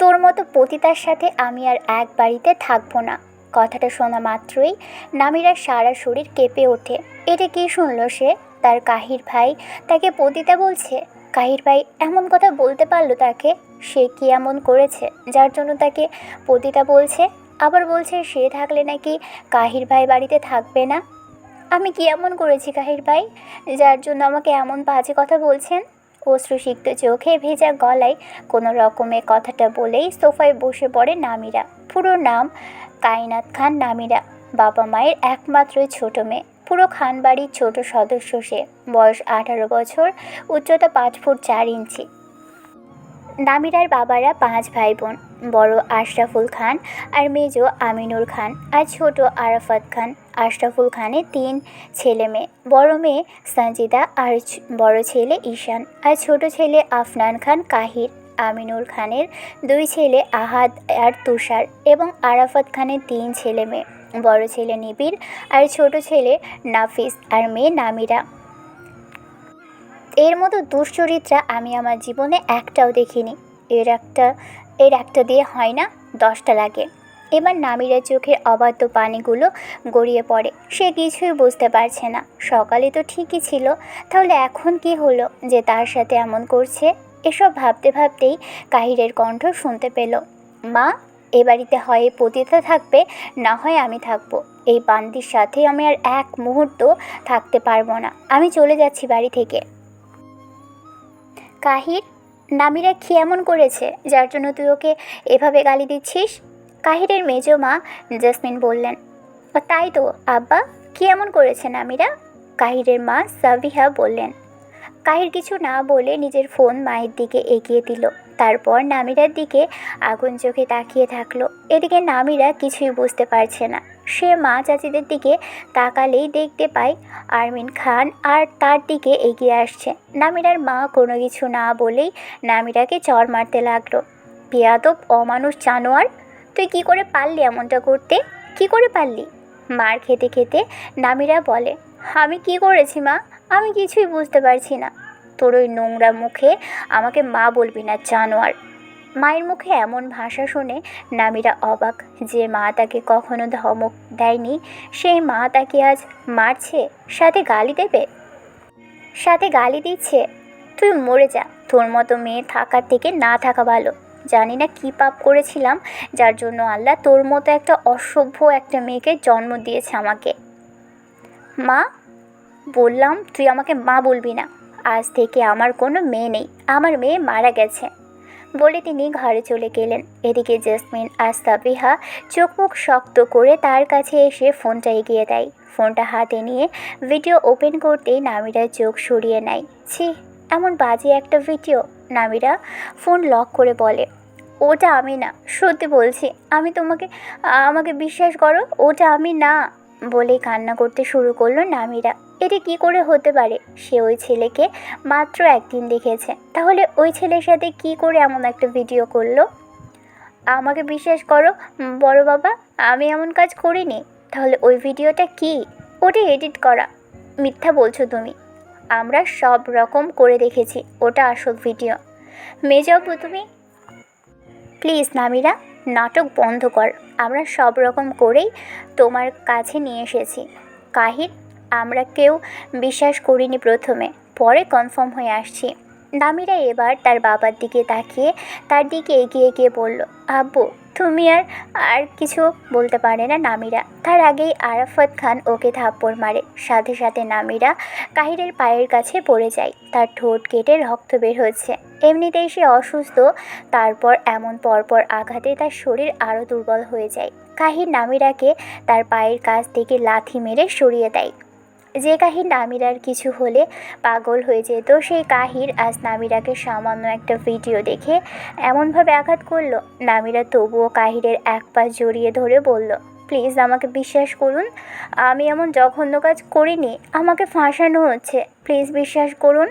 তোর মতো পতিতার সাথে আমি আর এক বাড়িতে থাকবো না। কথাটা শোনা মাত্রই নামিরার সারা শরীর কেঁপে ওঠে। এটা কি শুনল সে? তার কাহির ভাই তাকে পতিতা বলছে? কাহির ভাই এমন কথা বলতে পারলো তাকে? সে কি এমন করেছে যার জন্য তাকে পতিতা বলছে? আবার বলছে সে থাকলে নাকি কাহির ভাই বাড়িতে থাকবে না। আমি কি এমন করেছি কাহির ভাই যার জন্য আমাকে এমন বাজে কথা বলছেন? অশ্রুসিক্ত চোখে ভেজা গলায় কোনো রকমে কথাটা বলেই সোফায় বসে পড়ে নামিরা। পুরো নাম কায়নাত খান নামিরা। বাবা মায়ের একমাত্র ছোট মেয়ে। পুরো খানবাড়ির ছোট সদস্য সে। বয়স 18 বছর, উচ্চতা 5 ফুট 4 ইঞ্চি। নামিরার বাবারা 5 ভাই বোন। বড় আশরাফুল খান আর মেজ আমিনুর খান আর ছোট আরাফাত খান। আশরাফুল খানের 3 ছেলে মেয়ে। বড় মেয়ে সঞ্জিদা আর বড় ছেলে ঈশান আর ছোট ছেলে আফনান খান কাহির। আমিনুর খানের 2 ছেলে আহাদ আর তুষার এবং আরাফাত খানের 3 ছেলে মেয়ে। বড় ছেলে নিবিড় আর ছোট ছেলে নাফিস আর মেয়ে নামিরা। এর মতো দুশ্চরিত্রা আমি আমার জীবনে একটাও দেখিনি। এর একটা দিয়ে হয় না, 10টা লাগে। এবার নামিরার চোখের অবাধ্য পানিগুলো গড়িয়ে পড়ে। সে কিছুই বুঝতে পারছে না। সকালে তো ঠিকই ছিল, তাহলে এখন কি হলো যে তার সাথে এমন করছে? এসব ভাবতে ভাবতেই কাহিরের কণ্ঠ শুনতে পেল। মা, এ বাড়িতে হয় পতিতা থাকবে, না হয় আমি থাকবো। এই বান্দির সাথে আমি আর এক মুহূর্ত থাকতে পারবো না। আমি চলে যাচ্ছি বাড়ি থেকে। কাহির, নামিরা কি এমন করেছে যার জন্য তুই ওকে এভাবে গালি দিচ্ছিস? কাহিরের মেজ মা জেসমিন বললেন। তাই তো আব্বা, কি এমন করেছে নামিরা? কাহিরের মা সাবিহা বললেন। কাহির কিছু না বলে নিজের ফোন মায়ের দিকে এগিয়ে দিল। তারপর নামিরার দিকে আগুন চোখে তাকিয়ে থাকলো। এদিকে নামিরা কিছুই বুঝতে পারছে না। সে মা চাচিদের দিকে তাকালেই দেখতে পায় আরমিন খান আর তার দিকে এগিয়ে আসছে। নামিরার মা কোনো কিছু না বলেই নামিরাকে চড় মারতে লাগলো। বেয়াদব, অমানুষ, জানোয়ার, তুই কি করে পারলি এমনটা করতে? কি করে পারলি? মার খেতে খেতে নামিরা বলে, আমি কি করেছি মা? আমি কিছুই বুঝতে পারছি না। তোর ওই নোংরা মুখে আমাকে মা বলবি না, জানোয়ার। মায়ের মুখে এমন ভাষা শুনে নামিরা অবাক। যে মা তাকে কখনো ধমক দেয়নি, সেই মা তাকে আজ মারছে, সাথে গালি দেবে। সাথে গালি দিচ্ছে। তুই মরে যা, তোর মতো মেয়ে থাকার থেকে না থাকা ভালো। জানি না কী পাপ করেছিলাম যার জন্য আল্লাহ তোর মতো একটা অসভ্য একটা মেয়েকে জন্ম দিয়েছে আমাকে। মা, বললাম তুই আমাকে মা বলবি না। আজ থেকে আমার কোনো মেয়ে নেই, আমার মেয়ে মারা গেছে বলে তিনি ঘরে চলে গেলেন। এদিকে জেসমিন আর সাবিহা চোখ মুখ শক্ত করে তার কাছে এসে ফোনটা এগিয়ে দেয়। ফোনটা হাতে নিয়ে ভিডিও ওপেন করতেই নামিরা চোখ সরিয়ে নেয়। ছি, এমন বাজে একটা ভিডিও। নামিরা ফোন লক করে বলে, ওটা আমি না, সত্যি বলছি। আমাকে বিশ্বাস করো, ওটা আমি না। বলেই কান্না করতে শুরু করলো নামিরা। এটা কি করে হতে পারে? সে ওই ছেলেকে মাত্র একদিন দেখেছে, তাহলে ওই ছেলের সাথে কি করে এমন একটা ভিডিও করলো? আমাকে বিশ্বাস করো বড় বাবা, আমি এমন কাজ করিনি। তাহলে ওই ভিডিওটা কি? ওটা এডিট করা। মিথ্যা বলছো তুমি। আমরা সব রকম করে দেখেছি, ওটা আসল ভিডিও। মেজাবু তুমি প্লিজ নামিরা, নাটক বন্ধ কর। আমরা সব রকম করেই তোমার কাছে নিয়ে এসেছি। কাহির, আমরা কেউ বিশ্বাস করিনি প্রথমে, পরে কনফার্ম হয়ে আসছি। নামিরা এবার তার বাবার দিকে তাকিয়ে তার দিকে এগিয়ে গিয়ে বলল, আব্বু তুমি আর কিছু বলতে পারে না নামিরা। তার আগেই আরাফাত খান ওকে থাপ্পড় মারে। সাথে সাথে নামিরা কাহিরের পায়ের কাছে পড়ে যায়। তার ঠোঁট কেটে রক্ত বের হচ্ছে। এমনিতেই সে অসুস্থ, তারপর এমন পরপর আঘাতে তার শরীর আরও দুর্বল হয়ে যায়। কাহির নামিরাকে তার পায়ের কাছ থেকে লাথি মেরে সরিয়ে দেয়। যে কাহির নামিরার কিছু হলে পাগল হয়ে যেত, সেই কাহির আজ নামিরাকে সামান্য একটা ভিডিও দেখে এমনভাবে আঘাত করলো। নামিরা তবুও কাহিরের এক পা জড়িয়ে ধরে বলল, প্লিজ আমাকে বিশ্বাস করুন, আমি এমন জঘন্য কাজ করিনি। আমাকে ফাঁসানো হচ্ছে, প্লিজ বিশ্বাস করুন।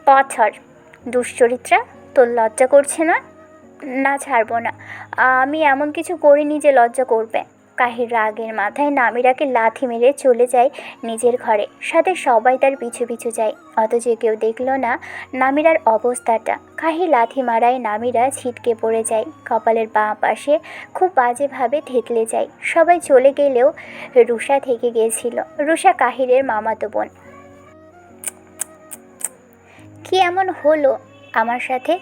পাথর, দুশ্চরিত্রা, তোর লজ্জা করছে না? না, ছাড়বো না। আমি এমন কিছু করিনি যে লজ্জা করবে। কাহির রাগের মাথায় নামিরাকে লাথি মেরে চলে যায় নিজের ঘরে, সাথে সবাই তার পিছু পিছু যায়। অথচ কেউ দেখল না নামিরার অবস্থাটা। কাহি লাথি মারায় নামিরা ছিটকে পড়ে যায়, কপালের বাঁ পাশে খুব বাজেভাবে থেতলে যায়। সবাই চলে গেলেও রুষা থেকে গিয়েছিল। রুষা কাহিরের মামাতো বোন। কি এমন হলো আমার সাথে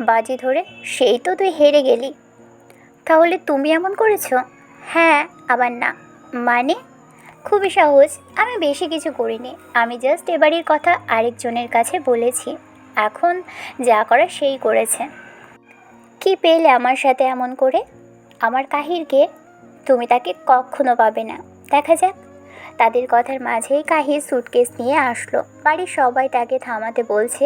বাজি ধরে? সেই তো তুই হেরে গেলি। তাহলে তুমি এমন করেছো? হ্যাঁ, আবার না। মানে? খুবই সহজ, আমি বেশি কিছু করিনি। আমি জাস্ট এবাড়ির কথা আরেকজনের কাছে বলেছি। এখন যা করা সেই করেছে। কি পেলে আমার সাথে এমন করে? আমার কাহিরকে। তুমি তাকে কখনো পাবে না, দেখা যাক। তাদের কথার মাঝেই কাহির সুটকেস নিয়ে আসলো। বাড়ির সবাই তাকে থামাতে বলছে,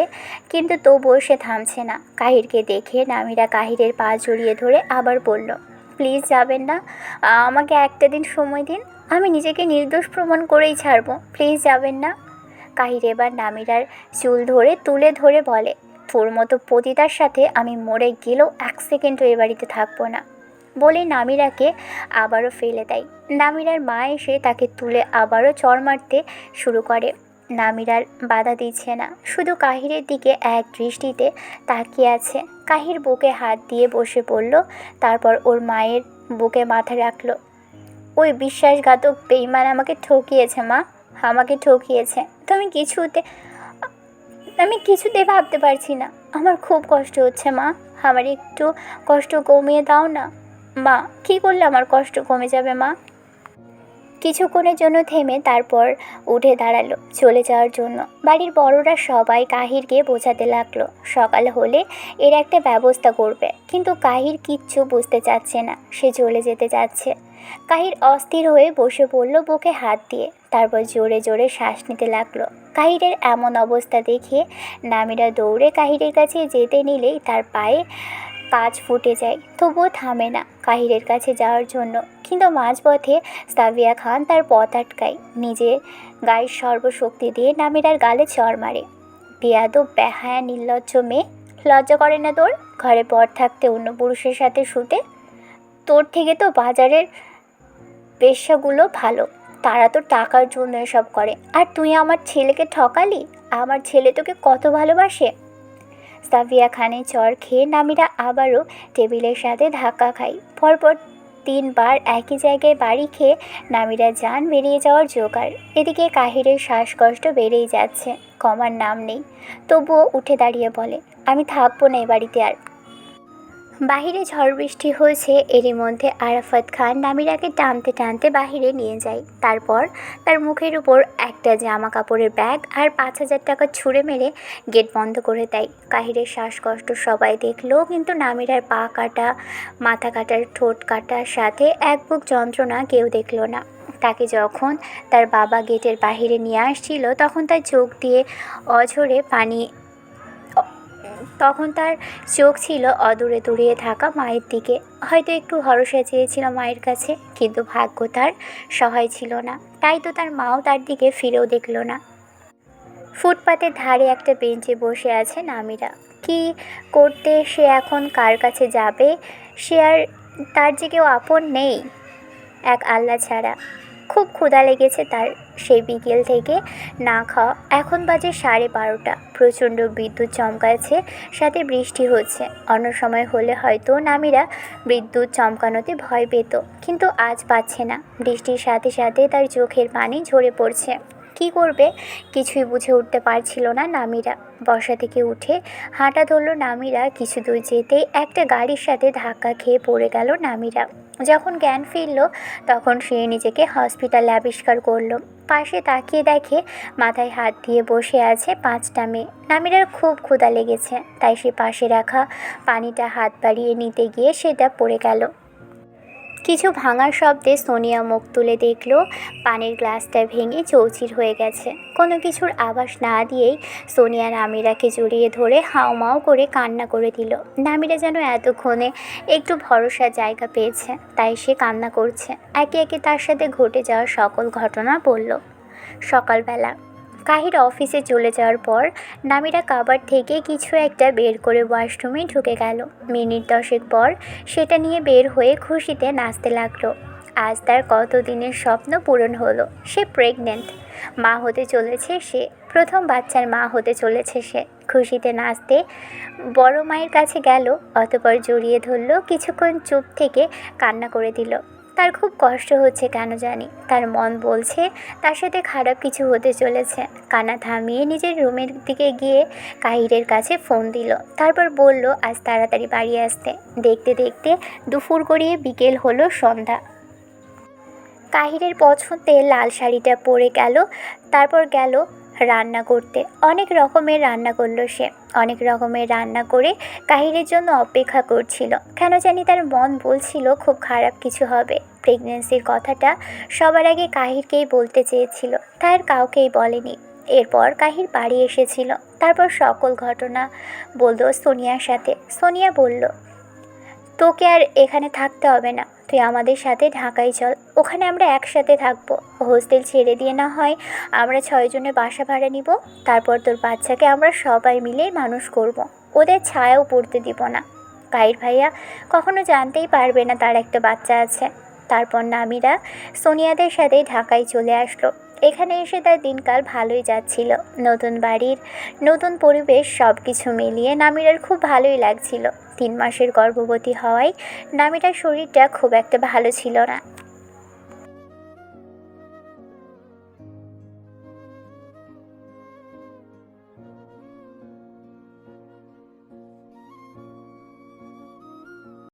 কিন্তু তবুও সে থামছে না। কাহিরকে দেখে নামিরা কাহিরের পা জড়িয়ে ধরে আবার বলল, প্লিজ যাবেন না, আমাকে একটা দিন সময় দিন। আমি নিজেকে নির্দোষ প্রমাণ করেই ছাড়বো, প্লিজ যাবেন না। কাহির এবার নামিরার চুল ধরে তুলে ধরে বলে, তোর মতো পতিতার সাথে আমি মরে গেলেও এক সেকেন্ডও এ বাড়িতে থাকবো না। বলে নামিরাকে আবারও ফেলে দেয়। নামিরার মা এসে তাকে তুলে আবারও চড় মারতে শুরু করে। নামিরার বাধা দিচ্ছে না, শুধু কাহিরের দিকে এক দৃষ্টিতে তাকিয়ে আছে। কাহির বুকে হাত দিয়ে বসে পড়ল, তারপর ওর মায়ের বুকে মাথা রাখলো। ওই বিশ্বাসঘাতক বেঈমান আমাকে ঠকিয়েছে মা, আমাকে ঠকিয়েছে। আমি কিছুতে ভাবতে পারছি না। আমার খুব কষ্ট হচ্ছে মা, আমার একটু কষ্ট কমিয়ে দাও না মা। কী করলে আমার কষ্ট কমে যাবে মা? কিছুক্ষণের জন্য থেমে তারপর উঠে দাঁড়ালো চলে যাওয়ার জন্য। বাড়ির বড়রা সবাই কাহিরকে বোঝাতে লাগলো সকাল হলে এর একটা ব্যবস্থা করবে, কিন্তু কাহির কিচ্ছু বুঝতে চাচ্ছে না, সে চলে যেতে যাচ্ছে। কাহির অস্থির হয়ে বসে পড়ল বুকে হাত দিয়ে, তারপর জোরে জোরে শ্বাস নিতে লাগলো। কাহিরের এমন অবস্থা দেখে নামিরা দৌড়ে কাহিরের কাছে যেতে নিলেই তার পায়ে কাজ ফুটে যায়, তবুও থামে না কাহিরের কাছে যাওয়ার জন্য। কিন্তু মাঝপথে সাবিয়া খান তার পথ আটকায়, নিজে গায়ের সর্বশক্তি দিয়ে নামিরার গালে চড় মারে। বেয়াদব, বেহায়া, নির্লজ্জ মেয়ে, লজ্জা করে না তোর? ঘরে পর থাকতে অন্য পুরুষের সাথে শুতে? তোর থেকে তো বাজারের বেশ্যাগুলো ভালো, তারা তো টাকার জন্য এসব করে। আর তুই আমার ছেলেকে ঠকালি। আমার ছেলে তোকে কত ভালোবাসে। সাফিয়া খানের চর খেয়ে নামিরা আবারও টেবিলের সাথে ধাক্কা খায়। পরপর 3 বার একই জায়গায় বাড়ি খেয়ে নামিরা যান বেরিয়ে যাওয়ার জোগাড়। এদিকে কাহিরের শ্বাসকষ্ট বেড়েই যাচ্ছে, কমার নাম নেই। তবুও উঠে দাঁড়িয়ে বলে, আমি থাকবো না এ বাড়িতে আর। বাহিরে ঝড় বৃষ্টি হয়েছে, এরই মধ্যে আরাফাত খান নামিরাকে টানতে টানতে বাহিরে নিয়ে যায়। তারপর তার মুখের উপর একটা জামা কাপড়ের ব্যাগ আর 5,000 টাকা ছুঁড়ে মেরে গেট বন্ধ করে দেয়। কাহিরের শ্বাসকষ্ট সবাই দেখলো, কিন্তু নামিরার পা কাটা, মাথা কাটার, ঠোঁট কাটার সাথে এক বুক যন্ত্রণা কেউ দেখলো না। তাকে যখন তার বাবা গেটের বাহিরে নিয়ে আসছিল তখন তার চোখ ছিল অদূরে দূরিয়ে থাকা মায়ের দিকে। হয়তো একটু ভরসা চেয়েছিল মায়ের কাছে, কিন্তু ভাগ্য তার সহায় ছিল না, তাই তো তার মাও তার দিকে ফিরেও দেখল না। ফুটপাতের ধারে একটা বেঞ্চে বসে আছে নামিরা। কি করতে সে এখন কার কাছে যাবে? সে আর তার যে কেউ আপন নেই এক আল্লাহ ছাড়া। খুব ক্ষুধা লেগেছে তার, সেই বিকেল থেকে না খাওয়া। এখন বাজে 12:30। প্রচণ্ড বিদ্যুৎ চমকাচ্ছে, সাথে বৃষ্টি হচ্ছে। অন্য সময় হলে হয়তো নামিরা বিদ্যুৎ চমকানোতে ভয় পেত, কিন্তু আজ পাচ্ছে না। বৃষ্টির সাথে সাথে তার চোখের পানি ঝরে পড়ছে। কি করবে কিছুই বুঝে উঠতে পারছিল না নামিরা। বসা থেকে উঠে হাঁটা ধরল নামিরা। কিছু দূর যেতেই একটা গাড়ির সাথে ধাক্কা খেয়ে পড়ে গেল নামিরা। যখন জ্ঞান ফিরল তখন সে নিজেকে হসপিটালে আবিষ্কার করলো। পাশে তাকিয়ে দেখে মাথায় হাত দিয়ে বসে আছে 5টা মেয়ে। নামিরার খুব ক্ষুধা লেগেছে, তাই সে পাশে রাখা পানিটা হাত বাড়িয়ে নিতে গিয়ে সেটা পড়ে গেল। কিছু ভাঙার শব্দে সোনিয়া মুখ তুলে দেখল পানির গ্লাসটা ভেঙে চৌচির হয়ে গেছে। কোনো কিছুর আভাস না দিয়েই সোনিয়া নামিরাকে জড়িয়ে ধরে হাউমাউ করে কান্না করে দিল। নামিরা যেন এতক্ষণে একটু ভরসার জায়গা পেয়েছে, তাই সে কান্না করছে। একে একে তার সাথে ঘটে যাওয়া সকল ঘটনা বলল। সকালবেলা কাহির অফিসে চলে যাওয়ার পর নামিরা কাবার্ড থেকে কিছু একটা বের করে ওয়াশরুমে ঢুকে গেল। মিনিট 10 পর সেটা নিয়ে বের হয়ে খুশিতে নাচতে লাগলো। আজ তার কত দিনের স্বপ্ন পূরণ হলো। সে প্রেগনেন্ট, মা হতে চলেছে সে, প্রথম বাচ্চার মা হতে চলেছে সে। খুশিতে নাচতে বড় মায়ের কাছে গেল, অতঃপর জড়িয়ে ধরল, কিছুক্ষণ চুপ থেকে কান্না করে দিল। তার খুব কষ্ট হচ্ছে কেন জানি, তার মন বলছে তার সাথে খারাপ কিছু হতে চলেছে। কান্না থামিয়ে নিজের রুমের দিকে গিয়ে কাহিরের কাছে ফোন দিল, তারপর বলল আজ তাড়াতাড়ি বাড়ি আসতে। দেখতে দেখতে দুপুর গড়িয়ে বিকেল হলো, সন্ধ্যা। কাহিরের পছন্দের লাল শাড়িটা পরে গেল, তারপর গেল রান্না করতে। অনেক রকমের রান্না করলো সে, অনেক রকমের রান্না করে কাহিরের জন্য অপেক্ষা করছিল। কেন জানি তার মন বলছিল খুব খারাপ কিছু হবে। প্রেগনেন্সির কথাটা সবার আগে কাহিরকেই বলতে চেয়েছিল, তার কাউকেই বলেনি। এরপর কাহির বাড়ি এসেছিল, তারপর সকল ঘটনা বলল সোনিয়ার সাথে। সোনিয়া বলল, তোকে আর এখানে থাকতে হবে না, তুই আমাদের সাথে ঢাকায় চল, ওখানে আমরা একসাথে থাকবো। হোস্টেল ছেড়ে দিয়ে না হয় আমরা 6 জনের বাসা ভাড়া নিব, তারপর তোর বাচ্চাকে আমরা সবাই মিলে মানুষ করব, ওদের ছায়াও পড়তে দিব না। কাহির ভাইয়া কখনো জানতেই পারবে না তার একটা বাচ্চা আছে। তারপর নামিরা সোনিয়াদের সাথে ঢাকায় চলে আসলো। এখানে এসে তার দিনকাল ভালোই যাচ্ছিল। নতুন বাড়ির নতুন পরিবেশ সব কিছু মিলিয়ে নামিরার খুব ভালোই লাগছিল। 3 মাসের গর্ভবতী হওয়ায় নামিরার শরীরটা খুব একটা ভালো ছিল না।